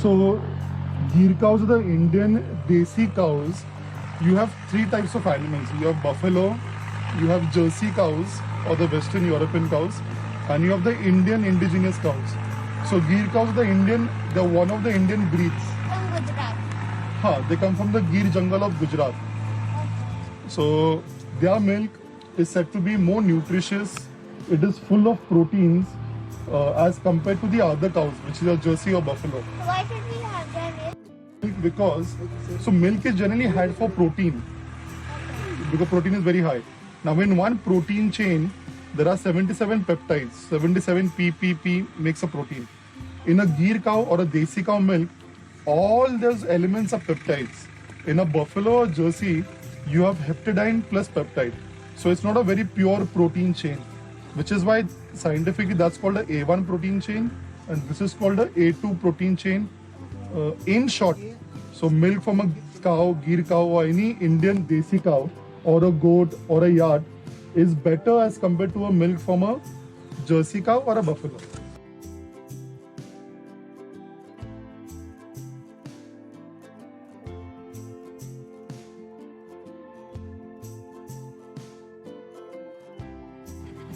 So, Gir cows are the Indian desi cows. You have three types of animals. You have buffalo, you have Jersey cows or the Western European cows, and you have the Indian indigenous cows. So, Gir cows are they're one of the Indian breeds. From Gujarat. They come from the Gir jungle of Gujarat. So, their milk is said to be more nutritious. It is full of proteins as compared to the other cows, which is a Jersey or buffalo. So why should we have their milk? Because milk is generally had for protein because protein is very high. Now in one protein chain there are 77 peptides. 77 ppp makes a protein. In a Gir cow or a desi cow milk, all those elements are peptides. In a buffalo or Jersey, you have heptadine plus peptide. So it's not a very pure protein chain, which is why scientifically that's called a A1 protein chain and this is called a A2 protein chain. In short, so milk from a cow, Gir cow or any Indian desi cow or a goat or a yard is better as compared to a milk from a Jersey cow or a buffalo.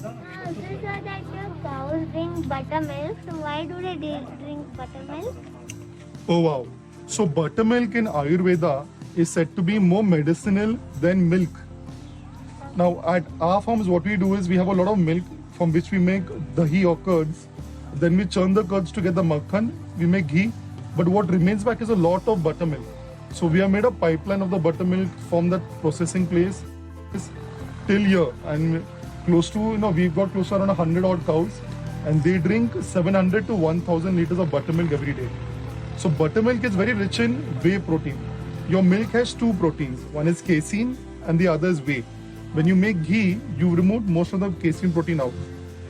I also saw that the cows drink buttermilk. So why do they drink buttermilk? Oh wow. So buttermilk in Ayurveda is said to be more medicinal than milk. Now at our farms what we do is we have a lot of milk from which we make dahi or curds. Then we churn the curds to get the makhan, we make ghee. But what remains back is a lot of buttermilk. So we have made a pipeline of the buttermilk from that processing place till here. And close to, we've got close to around 100 odd cows and they drink 700 to 1000 liters of buttermilk every day. So buttermilk is very rich in whey protein. Your milk has two proteins. One is casein and the other is whey. When you make ghee, you remove most of the casein protein out.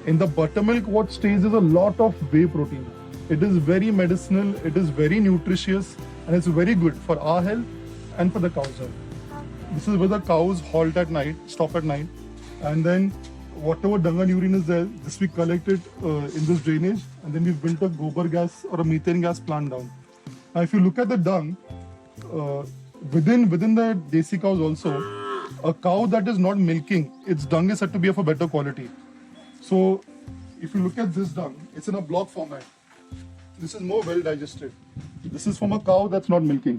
In the buttermilk, what stays is a lot of whey protein. It is very medicinal, it is very nutritious, and it's very good for our health and for the cow's health. This is where the cows halt at night, stop at night, and then whatever dung and urine is there, this we collect it in this drainage, and then we've built a gobar gas or a methane gas plant down. Now, if you look at the dung, within the desi cows also, a cow that is not milking, its dung is said to be of a better quality. So, if you look at this dung, it's in a block format. This is more well digested. This is from a cow that's not milking.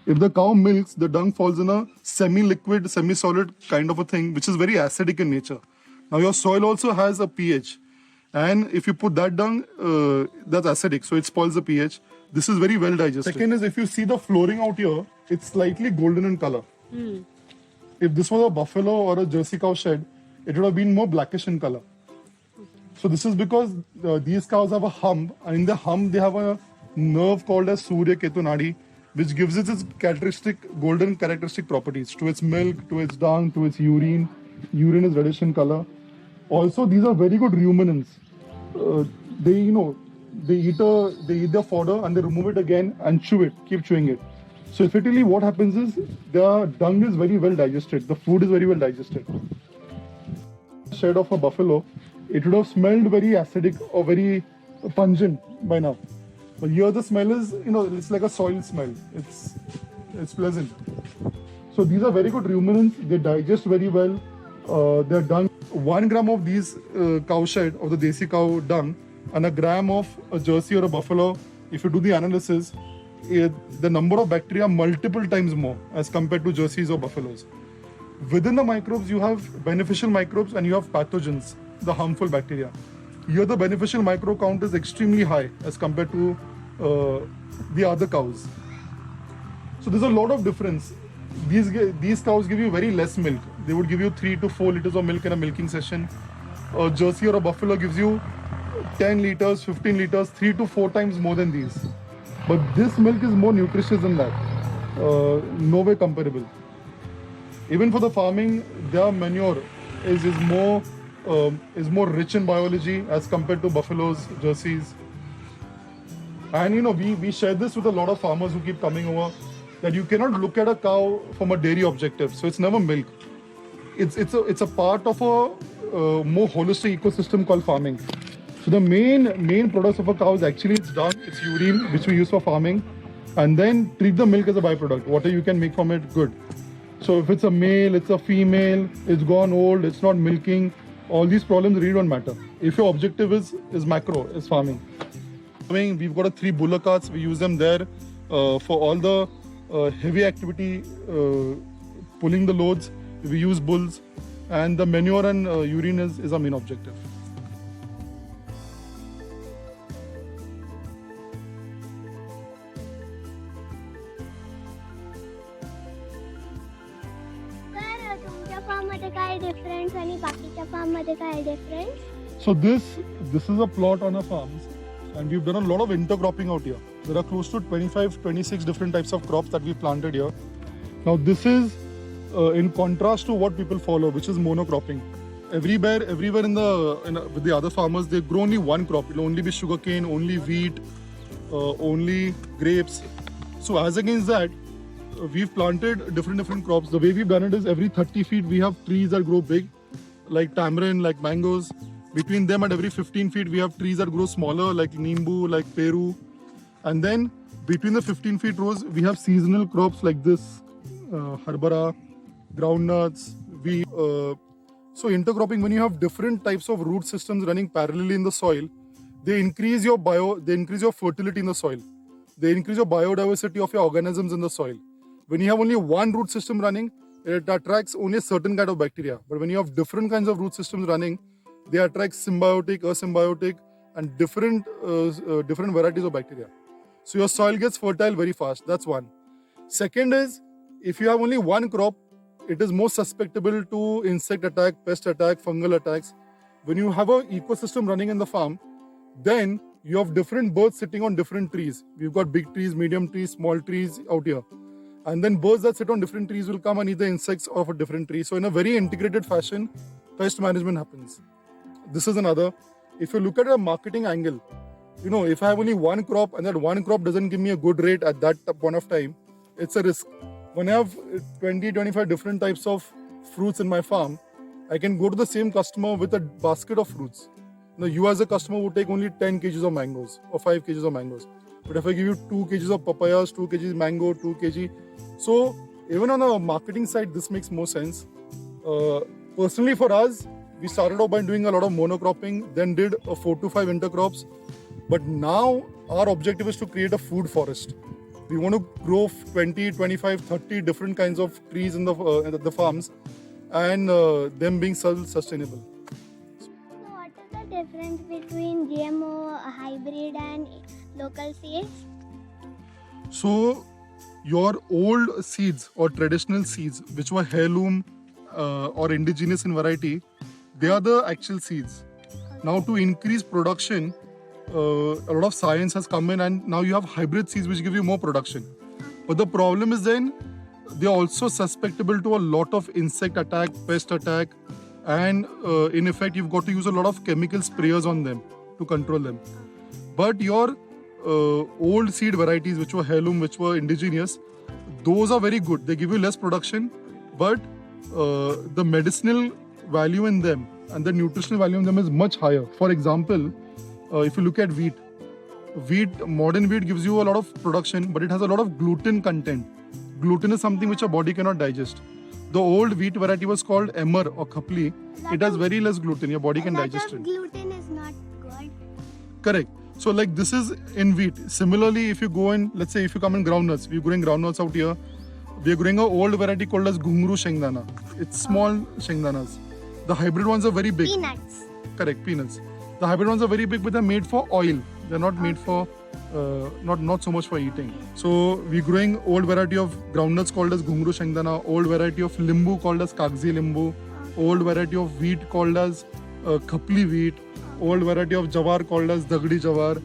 If the cow milks, the dung falls in a semi-liquid, semi-solid kind of a thing, which is very acidic in nature. Now, your soil also has a pH. And if you put that dung, that's acidic, so it spoils the pH. This is very well digested. Second is, if you see the flooring out here, it's slightly golden in color. If this was a buffalo or a Jersey cow shed, it would have been more blackish in color. So this is because these cows have a hump, and in the hump they have a nerve called as Surya Ketu Nadi, which gives it its golden characteristic properties to its milk, to its dung, to its urine. Urine is reddish in color. Also, these are very good ruminants. They eat their fodder and they remove it again and chew it, keep chewing it. So effectively what happens is the dung is very well digested, the food is very well digested. Shed of a buffalo, it would have smelled very acidic or very pungent by now. But here the smell is, it's like a soil smell. It's pleasant. So these are very good ruminants. They digest very well. They're dung. 1 gram of these cow shed of the desi cow dung and a gram of a Jersey or a buffalo, if you do the analysis, the number of bacteria multiple times more as compared to Jerseys or buffaloes. Within the microbes, you have beneficial microbes and you have pathogens, the harmful bacteria. Here the beneficial microbe count is extremely high as compared to the other cows. So there's a lot of difference. These cows give you very less milk. They would give you 3 to 4 liters of milk in a milking session. A Jersey or a buffalo gives you 10 liters, 15 liters, 3 to 4 times more than these. But this milk is more nutritious than that. No way comparable. Even for the farming, their manure is more rich in biology as compared to buffaloes, Jerseys. And we share this with a lot of farmers who keep coming over, that you cannot look at a cow from a dairy objective. So it's never milk. It's a part of a more holistic ecosystem called farming. So the main products of a cow is actually its dung, its urine, which we use for farming, and then treat the milk as a byproduct. Whatever you can make from it, good. So if it's a male, it's a female, it's gone old, it's not milking, all these problems really don't matter. If your objective is macro, is farming. We've got 3 buller carts. We use them there for all the heavy activity, pulling the loads. We use bulls, and the manure and urine is our main objective. Sir तुमच्या farm मध्ये काय difference आणि बाकीच्या farm मध्ये काय difference? So this is a plot on our farms, and we've done a lot of intercropping out here. There are close to 25-26 different types of crops that we planted here. Now this is in contrast to what people follow, which is monocropping. Everywhere with the other farmers, they grow only one crop. It'll only be sugarcane, only wheat, only grapes. So as against that, we've planted different crops. The way we've done it is every 30 feet we have trees that grow big, like tamarind, like mangoes. Between them, at every 15 feet, we have trees that grow smaller, like nimbu, like peru. And then between the 15 feet rows, we have seasonal crops like this, harbara, groundnuts, wheat. So intercropping, when you have different types of root systems running parallelly in the soil, they increase your fertility in the soil. They increase your biodiversity of your organisms in the soil. When you have only one root system running, it attracts only a certain kind of bacteria. But when you have different kinds of root systems running, they attract symbiotic, asymbiotic, and different varieties of bacteria. So your soil gets fertile very fast. That's one. Second is, if you have only one crop, it is more susceptible to insect attack, pest attack, fungal attacks. When you have an ecosystem running in the farm, then you have different birds sitting on different trees. We've got big trees, medium trees, small trees out here. And then birds that sit on different trees will come and eat the insects of a different tree. So in a very integrated fashion, pest management happens. This is another. If you look at a marketing angle, if I have only one crop and that one crop doesn't give me a good rate at that point of time, it's a risk. When I have 20-25 different types of fruits in my farm, I can go to the same customer with a basket of fruits. You as a customer would take only 10 kgs of mangoes or 5 kgs of mangoes. But if I give you 2 kgs of papayas, 2 kgs mango, 2 kg. So even on a marketing side, this makes more sense. Personally for us, we started off by doing a lot of monocropping, then did 4 to 5 intercrops. But now our objective is to create a food forest. We want to grow 20, 25, 30 different kinds of trees in the farms, and them being self-sustainable. So what is the difference between GMO, hybrid and local seeds? So your old seeds or traditional seeds, which were heirloom or indigenous in variety, they are the actual seeds. Now to increase production, a lot of science has come in, and now you have hybrid seeds which give you more production. But the problem is then they are also susceptible to a lot of insect attack, pest attack, and in effect you've got to use a lot of chemical sprayers on them to control them. But your old seed varieties which were heirloom, which were indigenous, those are very good. They give you less production, but the medicinal value in them and the nutritional value in them is much higher. For example, if you look at wheat, modern wheat gives you a lot of production, but it has a lot of gluten content. Gluten is something which your body cannot digest. The old wheat variety was called emmer or khapli. It has very less gluten. Your body can digest it. Gluten is not good. Correct. So like this is in wheat. Similarly, if you go in, let's say if you come in groundnuts, we're growing groundnuts out here. We're growing an old variety called as Ghungru Shengdana. It's small shengdanas. The hybrid ones are very big. Peanuts. Correct, peanuts. The hybrid ones are very big, but they're made for oil. They're not made for, not so much for eating. So we're growing old variety of groundnuts called as Ghungru Shengdana, old variety of limbu called as Kagzi limbu, old variety of wheat called as khapli wheat, old variety of jawar called as Dagdi jawar.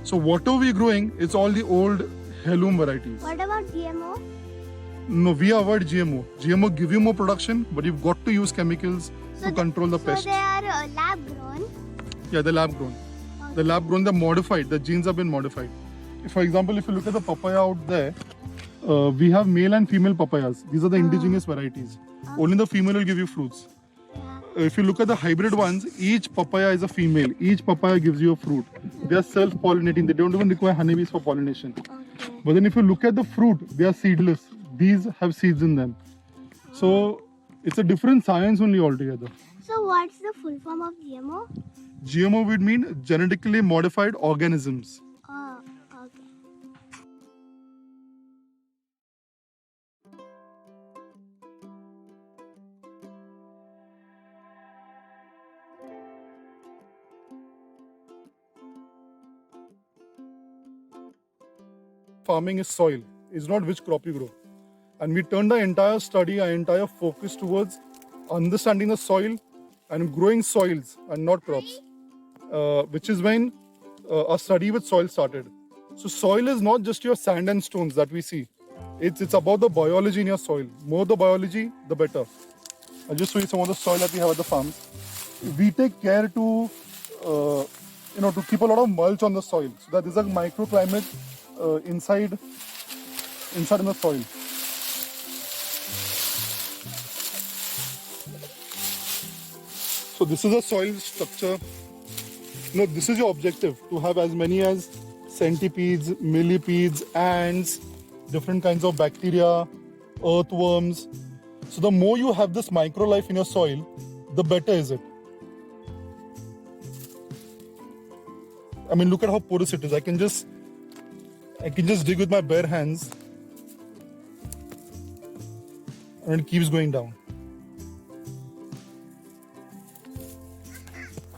So whatever we're growing, it's all the old heirloom varieties. What about GMO? No, we avoid GMO. GMO give you more production, but you've got to use chemicals to control the pest. So they are lab grown? Yeah, they're lab grown. The lab grown, they're modified. The genes have been modified. For example, if you look at the papaya out there, we have male and female papayas. These are the indigenous varieties. Only the female will give you fruits. if you look at the hybrid ones, each papaya is a female. Each papaya gives you a fruit. They are self-pollinating. They don't even require honeybees for pollination. Okay. But then if you look at the fruit, they are seedless. These have seeds in them. So it's a different science only altogether. So what's the full form of GMO? GMO would mean genetically modified organisms. Oh, okay. Farming is soil, it's not which crop you grow. And we turned our entire study, our entire focus towards understanding the soil and growing soils and not crops, which is when our study with soil started. So soil is not just your sand and stones that we see. It's about the biology in your soil. More the biology, the better. I'll just show you some of the soil that we have at the farms. We take care to, to keep a lot of mulch on the soil so that there's a microclimate inside in the soil. So this is a soil structure. No, this is your objective, to have as many as centipedes, millipedes, ants, different kinds of bacteria, earthworms. So the more you have this micro life in your soil, the better is it. I mean, look at how porous it is. I can just dig with my bare hands and it keeps going down.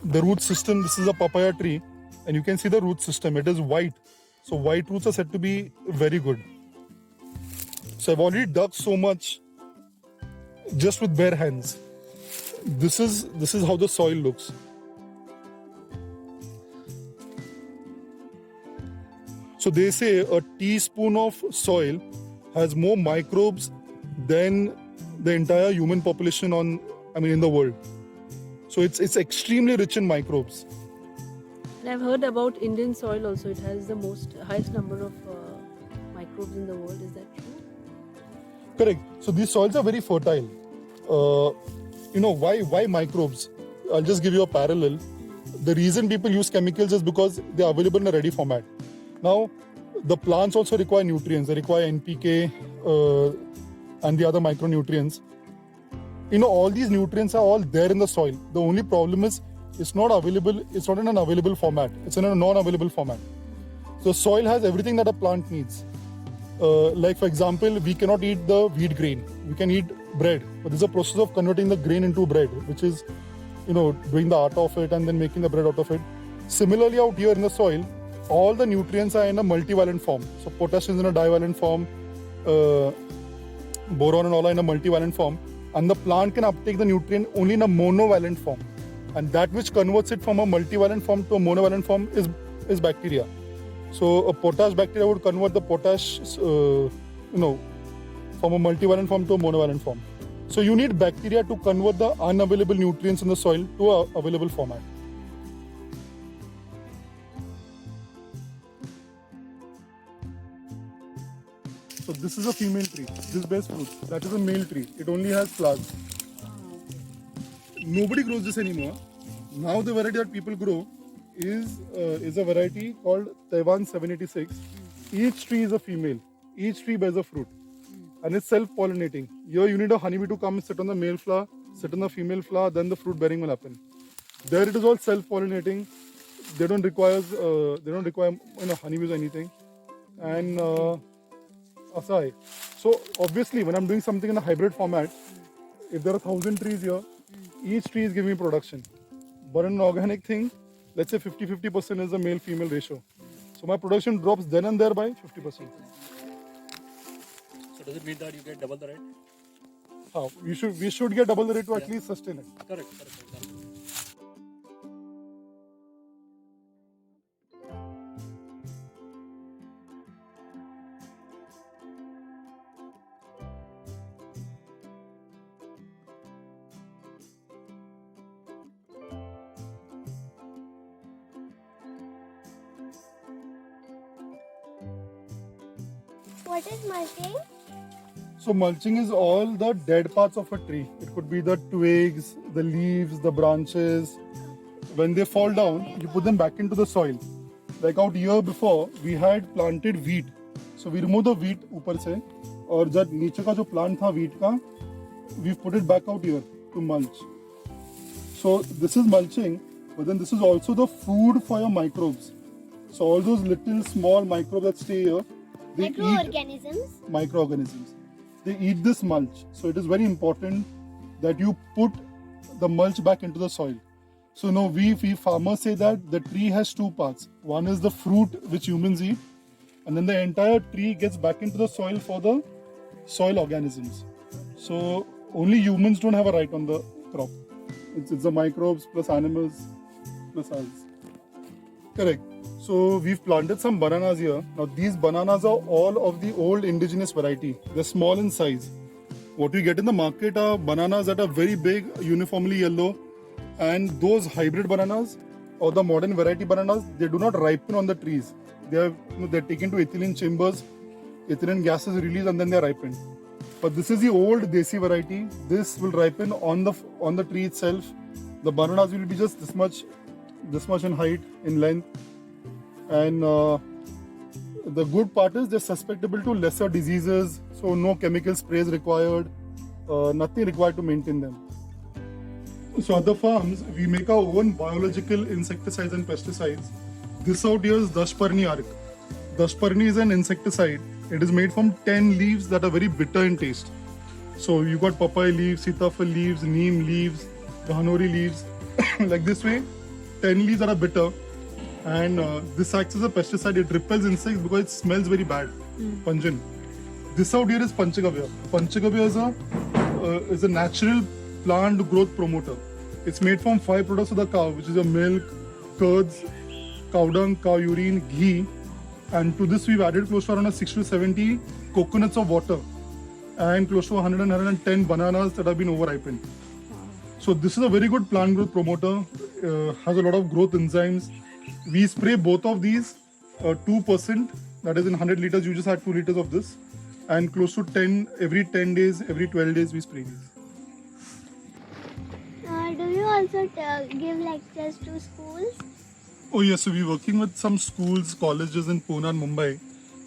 The root system, this is a papaya tree and you can see the root system, it is white. So white roots are said to be very good. So I've already dug so much just with bare hands. This is how the soil looks. So they say a teaspoon of soil has more microbes than the entire human population in the world. So it's extremely rich in microbes. And I've heard about Indian soil also. It has the highest number of microbes in the world. Is that true? Correct. So these soils are very fertile. Why microbes? I'll just give you a parallel. The reason people use chemicals is because they are available in a ready format. Now, the plants also require nutrients. They require NPK and the other micronutrients. All these nutrients are all there in the soil. The only problem is it's not available. It's not in an available format. It's in a non-available format. So soil has everything that a plant needs. Like for example, we cannot eat the wheat grain. We can eat bread, but there's a process of converting the grain into bread, which is, doing the art of it and then making the bread out of it. Similarly, out here in the soil, all the nutrients are in a multivalent form. So potassium is in a divalent form, boron and all are in a multivalent form. And the plant can uptake the nutrient only in a monovalent form. And that which converts it from a multivalent form to a monovalent form is bacteria. So a potash bacteria would convert the potash, from a multivalent form to a monovalent form. So you need bacteria to convert the unavailable nutrients in the soil to a available format. So this is a female tree. This bears fruit. That is a male tree. It only has flowers. Nobody grows this anymore. Now the variety that people grow is a variety called Taiwan 786. Each tree is a female. Each tree bears a fruit. And it's self-pollinating. Here you need a honeybee to come, sit on the male flower, sit on the female flower, then the fruit bearing will happen. There it is all self-pollinating. They don't require honeybees or anything. And asai. So obviously when I'm doing something in a hybrid format, if there are 1,000 trees here, each tree is giving me production. But in an organic thing, let's say 50-50% is the male-female ratio. So my production drops then and there by 50%. So does it mean that you get double the rate? We should get double the rate to at least sustain it. Correct. What is mulching? So mulching is all the dead parts of a tree. It could be the twigs, the leaves, the branches. When they fall down, you put them back into the soil. Like out here before, we had planted wheat. So we remove the wheat ऊपर से और जब नीचे का जो plant था wheat का, we've put it back out here to mulch. So this is mulching, but then this is also the food for your microbes. So all those little small microbes that stay here, they eat Microorganisms. microorganisms. They eat this mulch. So it is very important that you put the mulch back into the soil. So no, we farmers say that the tree has two parts. One is the fruit which humans eat, and then the entire tree gets back into the soil for the soil organisms. So only humans don't have a right on the crop. It's the microbes plus animals plus us. Correct. So we've planted some bananas here. Now these bananas are all of the old indigenous variety. They're small in size. What we get in the market are bananas that are very big, uniformly yellow, and those hybrid bananas or the modern variety bananas, they do not ripen on the trees. They're taken to ethylene chambers, ethylene gas is released and then they're ripened. But this is the old desi variety. This will ripen on the tree itself. The bananas will be just this much in height, in length, and the good part is they're susceptible to lesser diseases. So no chemical sprays required, nothing required to maintain them. So at the farms, we make our own biological insecticides and pesticides. This out here is Dashparni Arc. Dashparni is an insecticide. It is made from 10 leaves that are very bitter in taste. So you got papaya leaves, sitafal leaves, neem leaves, ghanori leaves. Like this way, 10 leaves that are bitter. And this acts as a pesticide. It repels insects because it smells very bad, pungent. This out here is Panchagavya. Panchagavya is a natural plant growth promoter. It's made from 5 products of the cow, which is your milk, curds, cow dung, cow urine, ghee, and to this we've added close to around 60 to 70 coconuts of water and close to 100 and 110 bananas that have been over-ripened. So this is a very good plant growth promoter, has a lot of growth enzymes. We spray both of these 2%, that is in 100 liters you just add 2 liters of this, and close to 10 every 10 days, every 12 days we spray these. Do you also give lectures to schools? Oh yes, so we're working with some schools, colleges in Pune and Mumbai,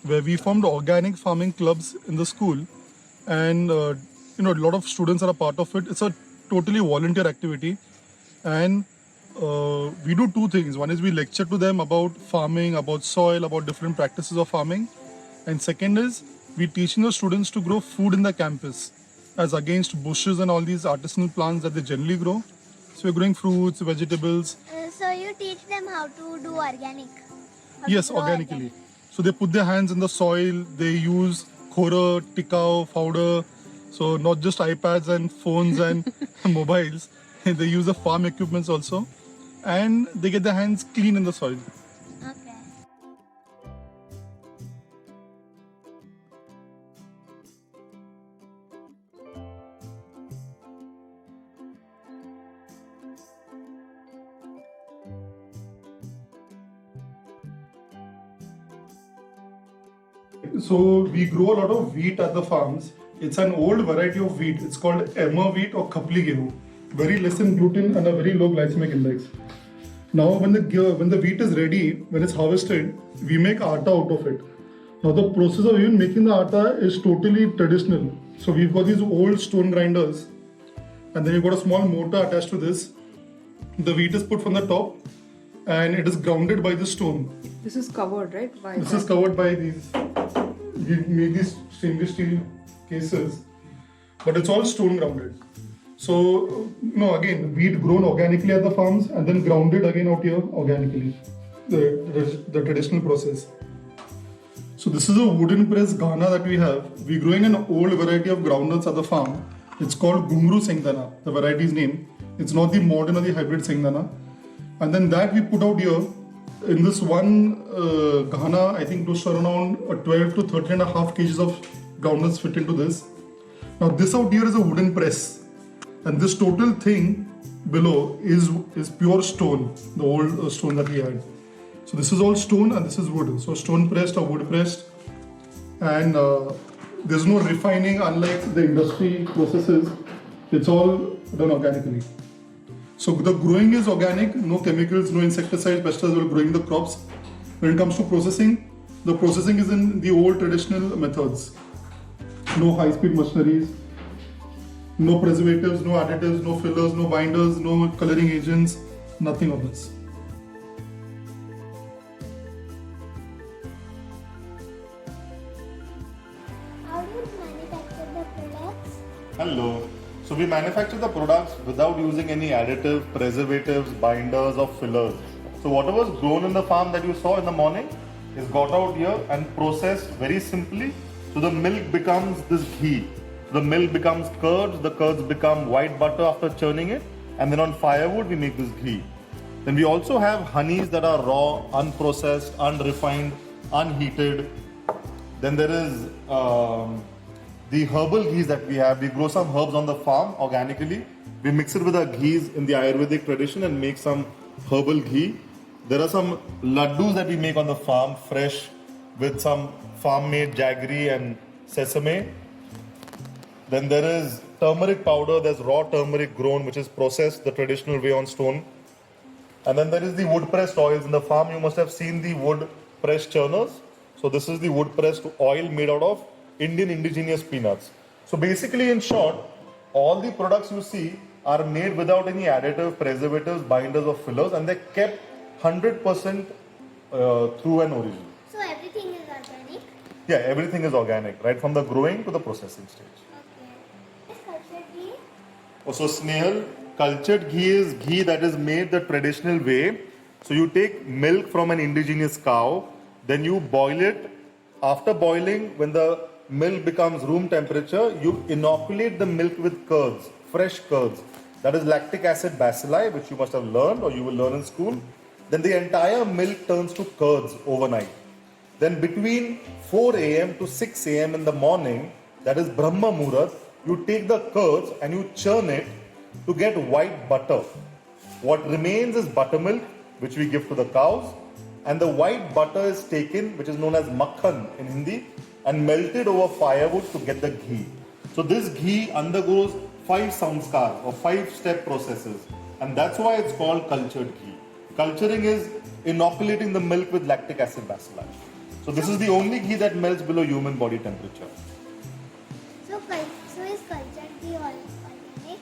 where we formed organic farming clubs in the school, and a lot of students are a part of it. It's a totally volunteer activity, and we do 2 things. One is we lecture to them about farming, about soil, about different practices of farming, and second is we teaching the students to grow food in the campus, as against bushes and all these artisanal plants that they generally grow. So we're growing fruits, vegetables. So you teach them how to do organic? Yes, organically. So they put their hands in the soil, they use khora, tikau, powder. So not just iPads and phones and mobiles, they use the farm equipments also. And they get their hands clean in the soil. Okay. So we grow a lot of wheat at the farms. It's an old variety of wheat. It's called emmer wheat or khapli gehu. Very less in gluten and a very low glycemic index. Now when the wheat is ready, when it's harvested, we make atta out of it. Now the process of even making the atta is totally traditional. So we've got these old stone grinders, and then you've got a small motor attached to this. The wheat is put from the top and it is grounded by the stone. This is covered, right? This is covered by these. We made these stainless steel cases, but it's all stone grounded. So, again, wheat grown organically at the farms and then grounded again out here organically. The traditional process. So this is a wooden press ghana that we have. We're growing an old variety of groundnuts at the farm. It's called Gumru Sengdana, the variety's name. It's not the modern or the hybrid Sengdana. And then that we put out here. In this one ghana, I think close to around 12 to 13.5 kgs of groundnuts fit into this. Now this out here is a wooden press. And this total thing below is pure stone, the old stone that we had. So this is all stone and this is wood. So stone pressed or wood pressed. And There's no refining, unlike the industry processes. It's all done organically. So the growing is organic, no chemicals, no insecticides, pesticides will growing the crops. When it comes to processing, the processing is in the old traditional methods. No high-speed machineries, no preservatives, no additives, no fillers, no binders, no coloring agents, nothing of this. How do you manufacture the products? Hello. So we manufacture the products without using any additive, preservatives, binders or fillers. So whatever was grown in the farm that you saw in the morning is got out here and processed very simply. So the milk becomes this ghee. The milk becomes curds, the curds become white butter after churning it, and then on firewood we make this ghee. Then we also have honeys that are raw, unprocessed, unrefined, unheated. Then there is the herbal ghees that we have. We grow some herbs on the farm organically. We mix it with our ghees in the Ayurvedic tradition and make some herbal ghee. There are some laddus that we make on the farm, fresh, with some farm-made jaggery and sesame. Then there is turmeric powder. There's raw turmeric grown, which is processed the traditional way on stone. And then there is the wood-pressed oils. In the farm, you must have seen the wood-pressed churners. So this is the wood-pressed oil made out of Indian indigenous peanuts. So basically, in short, all the products you see are made without any additive, preservatives, binders or fillers, and they're kept 100% through an origin. So everything is organic? Yeah, everything is organic, right from the growing to the processing stage. Okay. Is cultured ghee? So Snehal, cultured ghee is ghee that is made the traditional way. So you take milk from an indigenous cow, then you boil it. After boiling, when the milk becomes room temperature, you inoculate the milk with curds, fresh curds. That is lactic acid bacilli, which you must have learned or you will learn in school. Then the entire milk turns to curds overnight. Then between 4 a.m. to 6 a.m. in the morning, that is Brahma Muhurat, you take the curds and you churn it to get white butter. What remains is buttermilk, which we give to the cows, and the white butter is taken, which is known as makhan in Hindi, and melted over firewood to get the ghee. So this ghee undergoes 5 samskar or 5-step processes, and that's why it's called cultured ghee. Culturing is inoculating the milk with lactic acid bacilli. So this is the only ghee that melts below human body temperature. So is cultured ghee organic?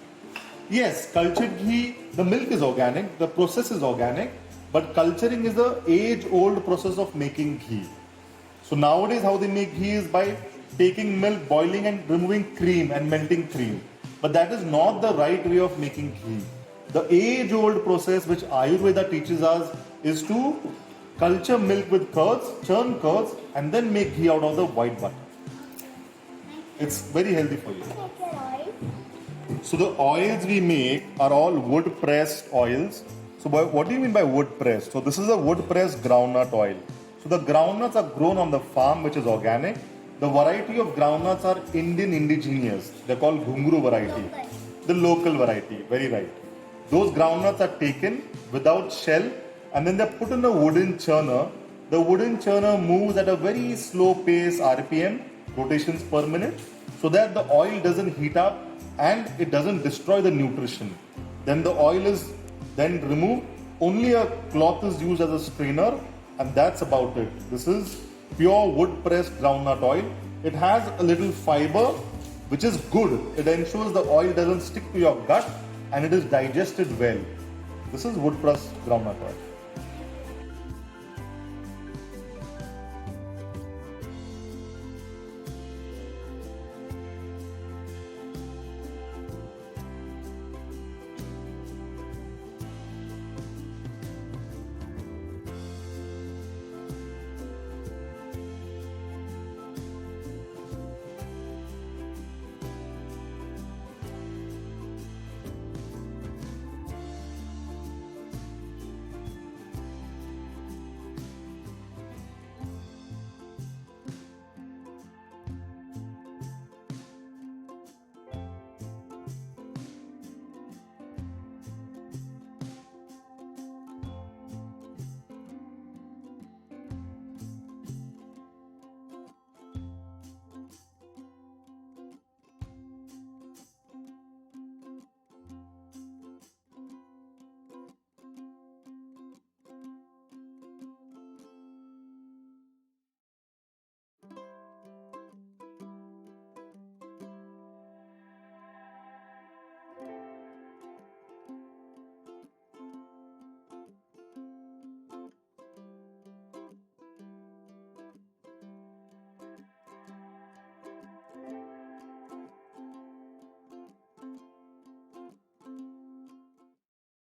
Yes, cultured ghee, the milk is organic, the process is organic, but culturing is the age-old process of making ghee. So nowadays how they make ghee is by taking milk, boiling and removing cream and melting cream. But that is not the right way of making ghee. The age-old process which Ayurveda teaches us is to culture milk with curds, churn curds and then make ghee out of the white butter. It's very healthy for you. Make your oil? So the oils we make are all wood-pressed oils. So what do you mean by wood-pressed? So this is a wood-pressed groundnut oil. So the groundnuts are grown on the farm, which is organic. The variety of groundnuts are Indian indigenous. They're called Ghungru variety. Local. The local variety, very right. Those groundnuts are taken without shell and then they're put in a wooden churner. The wooden churner moves at a very slow pace, RPM, rotations per minute, so that the oil doesn't heat up and it doesn't destroy the nutrition. Then the oil is then removed. Only a cloth is used as a strainer and that's about it. This is pure wood pressed groundnut oil. It has a little fiber which is good. It ensures the oil doesn't stick to your gut and it is digested well. This is wood pressed groundnut oil.